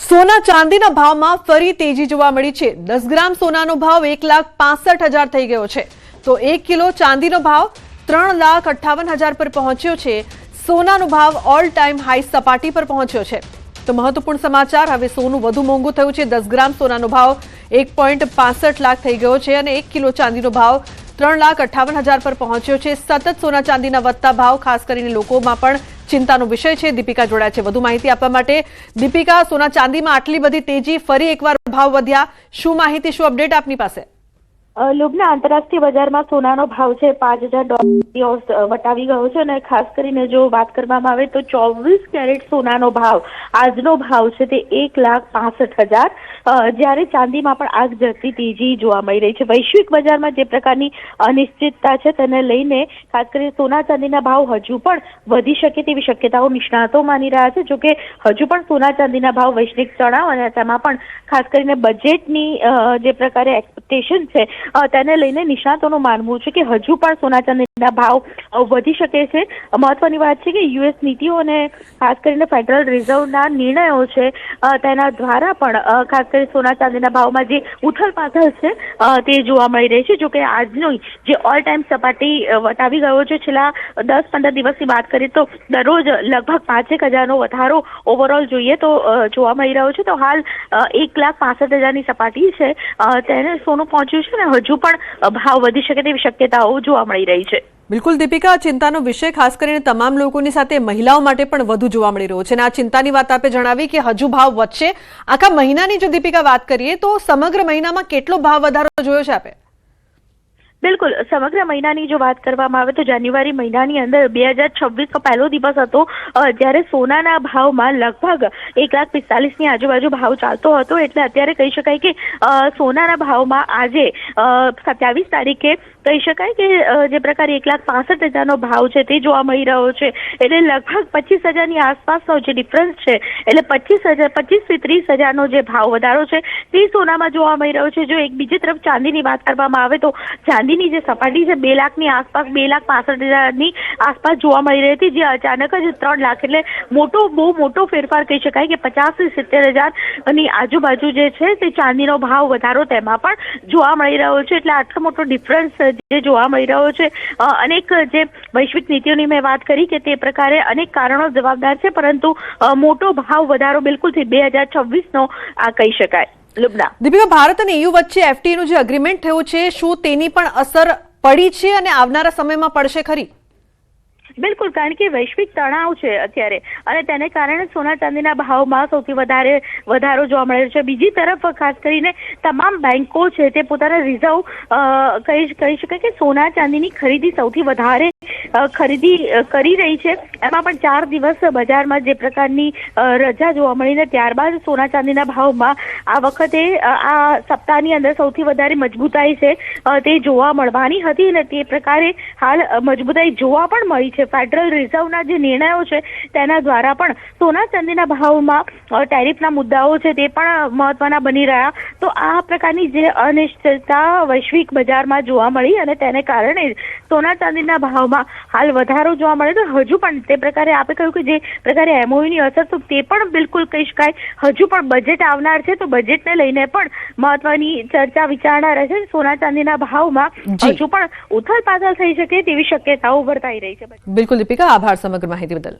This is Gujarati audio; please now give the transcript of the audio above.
સોના ચાંદીના ભાવમાં ફરી તેજી જોવા મળી છે। 10 ગ્રામ સોનાનો ભાવ 1,65,000 થઈ ગયો છે, તો 1 કિલો ચાંદીનો ભાવ 3,58,000 પર પહોંચ્યો છે। સોનાનો ભાવ ઓલ ટાઈમ હાઈ સપાટી પર પહોંચ્યો છે। તો મહત્વપૂર્ણ સમાચાર, હવે સોનું વધુ મોંઘું થયું છે। 10 ગ્રામ સોનાનો ભાવ 1.65 લાખ થઈ ગયો છે અને 1 કિલો ચાંદીનો ભાવ 3,58,000 પર પહોંચ્યો છે। સતત સોના ચાંદીના વધતા ભાવ ખાસ કરીને લોકોમાં પણ ચિંતાનો વિષય છે। દીપિકા જોડાય છે વધુ માહિતી આપવા માટે। દીપિકા, સોના ચાંદીમાં આટલી બધી તેજી, ફરી એકવાર ભાવ વધ્યા, શું માહિતી, શું અપડેટ આપની પાસે? લુબના આંતરરાષ્ટ્રીય બજારમાં સોનાનો ભાવ છે $5,000 વટાવી ગયો છે અને ખાસ કરીને જો વાત કરવામાં આવે તો 24 કેરેટ સોનાનો ભાવ આજનો ભાવ છે તે 1,65,000, જ્યારે ચાંદીમાં પણ આગ ઝરતી તેજી જોવા મળી રહી છે। વૈશ્વિક બજારમાં જે પ્રકારની અનિશ્ચિતતા છે તેને લઈને ખાસ કરીને સોના ચાંદીના ભાવ હજુ પણ વધી શકે તેવી શક્યતાઓ નિષ્ણાતો માની રહ્યા છે। જોકે હજુ પણ સોના ચાંદીના ભાવ વૈશ્વિક તણાવ અને તેમાં પણ ખાસ કરીને બજેટની જે પ્રકારે એક્સપેક્ટેશન છે તેને લઈને નિષ્ણાતોનું માનવું છે કે હજુ પણ સોના ચાંદીના ભાવ વધી શકે છે। મહત્વની વાત છે કે યુએસ નીતિઓ અને ખાસ કરીને ફેડરલ રિઝર્વના નિર્ણયો છે તેના દ્વારા પણ ખાસ કરીને સોના ચાંદીના ભાવમાં જે ઉથલપાથલ છે તે જોવા મળી રહી છે। જોકે આજનો જે ઓલ ટાઈમ સપાટી વટાવી ગયો છે, છેલ્લા 10-15 દિવસની વાત કરીએ તો દરરોજ લગભગ 5,000નો વધારો ઓવરઓલ જોઈએ તો જોવા મળી રહ્યો છે। તો હાલ 1,65,000ની સપાટી છે તેને સોનું પહોંચ્યું છે ને હજુ પણ ભાવ વધી શકે તેવી શક્યતાઓ જોવા મળી રહી છે। બિલકુલ દીપિકા, ચિંતાનો વિષય ખાસ કરીને તમામ લોકોની સાથે મહિલાઓ માટે પણ વધુ જોવા મળી રહ્યો છે અને આ ચિંતાની વાત આપે જણાવી કે હજુ ભાવ વધશે। આખા મહિનાની જો દીપિકા વાત કરીએ તો સમગ્ર મહિનામાં કેટલો ભાવ વધારો જોયો છે આપે? બિલકુલ, સમગ્ર મહિનાની જો વાત કરવામાં આવે તો જાન્યુઆરી મહિનાની અંદર 2026નો પહેલો દિવસ હતો જ્યારે સોનાના ભાવમાં લગભગ 1,45,000ની આજુબાજુ ભાવ ચાલતો હતો। એટલે અત્યારે કહી શકાય કે સોનાના ભાવમાં આજે 27 તારીખે કહી શકાય કે જે પ્રકારે 1,65,000નો ભાવ છે તે જોવા મળી રહ્યો છે। એટલે લગભગ 25,000ની આસપાસનો જે ડિફરન્સ છે એટલે 25,000 થી 30,000નો જે ભાવ વધારો છે તે સોનામાં જોવા મળી રહ્યો છે। જો એક બીજી તરફ ચાંદીની વાત કરવામાં આવે તો ચાંદીની જે સપાટી છે 2 લાખની આસપાસ, 2,65,000ની આસપાસ જોવા મળી રહી હતી, જે અચાનક જ 3 લાખ એટલે બહુ મોટો ફેરફાર કહી શકાય કે 50,000 થી 70,000ની આજુબાજુ જે છે તે ચાંદીનો ભાવ વધારો તેમાં પણ જોવા મળી રહ્યો છે। એટલે આટલો મોટો ડિફરન્સ જે જોવા મળી રહ્યો છે, અનેક જે વૈશ્વિક નીતિઓની મેં વાત કરી કે તે પ્રકારે અનેક કારણો જવાબદાર છે, પરંતુ મોટો ભાવ વધારો બિલકુલથી 2026નો આ કહી શકાય। દીપિકા, ભારત અને EU વચ્ચે FTAનું જે એગ્રીમેન્ટ થયું છે, શું તેની પણ અસર પડી છે અને આવનારા સમયમાં પડશે ખરી? બિલકુલ, કારણ કે વૈશ્વિક તણાવ છે અત્યારે અને તેને કારણે સોના ચાંદીના ભાવમાં સૌથી વધારે વધારો જોવા મળે છે। બીજી તરફ ખાસ કરીને તમામ બેંકો છે તે પોતાના રિઝર્વ કહી શકાય કે સોના ચાંદીની ખરીદી સૌથી વધારે ખરીદી કરી રહી છે। એમાં પણ 4 દિવસ બજારમાં જે પ્રકારની રજા જોવા મળીને ત્યારબાદ સોના ચાંદીના ભાવમાં આ વખતે આ સપ્તાહની અંદર સૌથી વધારે મજબૂતાઈ છે તે જોવા મળવાની હતી અને તે પ્રકારે હાલ મજબૂતાઈ જોવા પણ મળી છે। ફેડરલ રિઝર્વના જે નિર્ણયો છે તેના દ્વારા પણ સોના ચાંદીના ભાવમાં ટેરિફના મુદ્દાઓ છે તે પણ મહત્વના બની રહ્યા। તો આ પ્રકારની જે અનિશ્ચિતતા વૈશ્વિક બજારમાં જોવા મળી અને તેને કારણે સોના ચાંદીના ભાવમાં હાલ વધારો જોવા મળે તો હજુ પણ તે પ્રકારે આપણે કહ્યું કે જે પ્રકારે MOUની અસર તો તે પણ બિલકુલ કહી શકાય હજુ પણ બજેટ આવનાર છે તો બજેટને લઈને પણ મહત્વની ચર્ચા વિચારણા રહેશે। સોના ચાંદીના ભાવમાં હજુ પણ ઉથલ પાથલ થઈ શકે તેવી શક્યતાઓ વર્તાઈ રહી છે। બિલકુલ દીપિકા, આભાર સમગ્ર માહિતી બદલ।